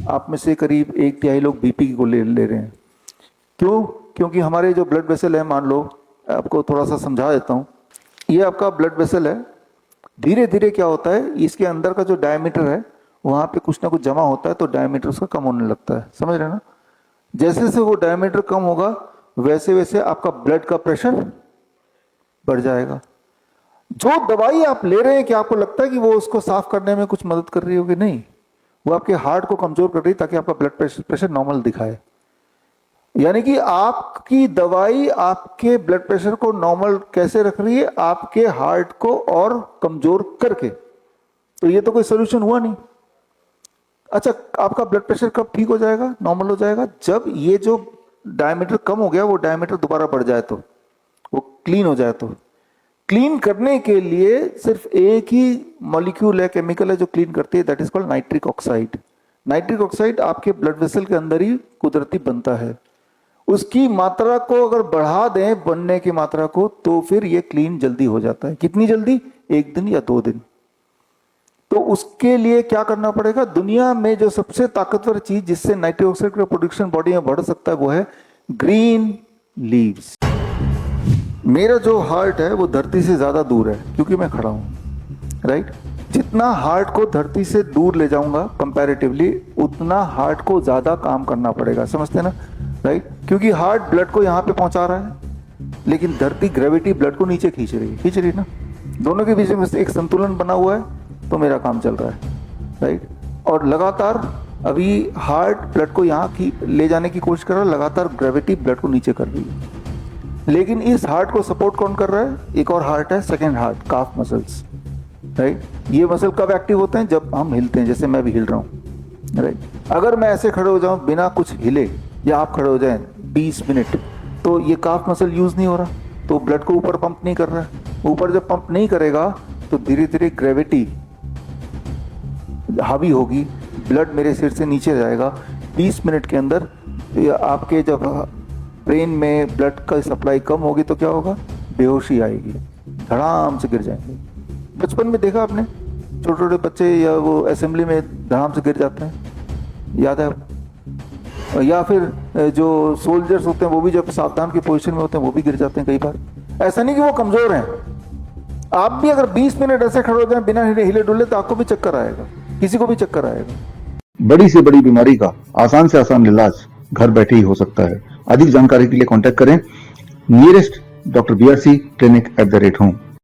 आप में से करीब 1/3 लोग बीपी की गोली ले रहे हैं। क्यों? क्योंकि हमारे जो ब्लड वेसल है, मान लो आपको थोड़ा सा समझा देता हूँ। ये आपका ब्लड वेसल है, धीरे धीरे क्या होता है, इसके अंदर का जो डायमीटर है वहाँ पे कुछ ना कुछ जमा होता है, तो डायमीटर उसका कम होने लगता है। समझ रहे हैं ना? जैसे जैसे वो डायमीटर कम होगा वैसे वैसे आपका ब्लड का प्रेशर बढ़ जाएगा। जो दवाई आप ले रहे हैं, क्या आपको लगता है कि वो उसको साफ करने में कुछ मदद कर रही होगी? नहीं, वो आपके हार्ट को कमजोर कर रही है ताकि आपका ब्लड प्रेशर नॉर्मल दिखाए। यानी कि आपकी दवाई आपके ब्लड प्रेशर को नॉर्मल कैसे रख रही है? आपके हार्ट को और कमजोर करके। तो ये तो कोई सोल्यूशन हुआ नहीं। अच्छा, आपका ब्लड प्रेशर कब ठीक हो जाएगा, नॉर्मल हो जाएगा? जब ये जो डायमीटर कम हो गया वो डायमीटर दोबारा बढ़ जाए, तो वो क्लीन हो जाए। तो क्लीन करने के लिए सिर्फ एक ही मॉलिक्यूल है, केमिकल है जो क्लीन करती है, that is called nitric oxide. Nitric oxide आपके ब्लड वेसल के अंदर ही कुदरती बनता है। उसकी मात्रा को अगर बढ़ा दें, बनने की मात्रा को, तो फिर ये क्लीन जल्दी हो जाता है। कितनी जल्दी? 1 दिन या 2 दिन। तो उसके लिए क्या करना पड़ेगा? दुनिया में जो सबसे ताकतवर चीज जिससे नाइट्रिक ऑक्साइड का प्रोडक्शन बॉडी में बढ़ सकता है वो है ग्रीन लीव्स। मेरा जो हार्ट है वो धरती से ज्यादा दूर है क्योंकि मैं खड़ा हूं, राइट? जितना हार्ट को धरती से दूर ले जाऊंगा कंपैरेटिवली, उतना हार्ट को ज्यादा काम करना पड़ेगा। समझते हैं ना? राइट? क्योंकि हार्ट ब्लड को यहां पे पहुंचा रहा है, लेकिन धरती ग्रेविटी ब्लड को नीचे खींच रही है ना। दोनों के बीच में एक संतुलन बना हुआ है, तो मेरा काम चल रहा है, राइट? और लगातार अभी हार्ट ब्लड को यहाँ की ले जाने की कोशिश कर रहा है, लगातार ग्रेविटी ब्लड को नीचे कर रही है। लेकिन इस हार्ट को सपोर्ट कौन कर रहा है? एक और हार्ट है, सेकेंड हार्ट, काफ मसल्स, राइट? ये मसल कब एक्टिव होते हैं? जब हम हिलते हैं, जैसे मैं भी हिल रहा हूँ, राइट? अगर मैं ऐसे खड़े हो जाऊं बिना कुछ हिले, या आप खड़े हो जाएं 20 मिनट, तो ये काफ मसल यूज नहीं हो रहा, तो ब्लड को ऊपर पंप नहीं कर रहा है। ऊपर जब पंप नहीं करेगा तो धीरे धीरे ग्रेविटी हावी होगी, ब्लड मेरे सिर से नीचे जाएगा। 20 मिनट के अंदर आपके जब ब्रेन में ब्लड का सप्लाई कम होगी तो क्या होगा? बेहोशी आएगी, धड़ाम से गिर जाएंगे। बचपन में देखा आपने, छोटे छोटे बच्चे या वो असेंबली में धड़ाम से गिर जाते हैं, याद है? या फिर जो सोल्जर्स होते हैं वो भी जब सावधान की पोजीशन में होते हैं वो भी गिर जाते हैं कई बार। ऐसा नहीं कि वो कमजोर हैं, आप भी अगर 20 मिनट ऐसे खड़े हो जाए बिना हिले डुले तो आपको भी चक्कर आएगा, किसी को भी चक्कर आएगा। बड़ी से बड़ी बीमारी का आसान से आसान इलाज घर बैठे ही हो सकता है। अधिक जानकारी के लिए कांटेक्ट करें nearest doctor BRC clinic @ home.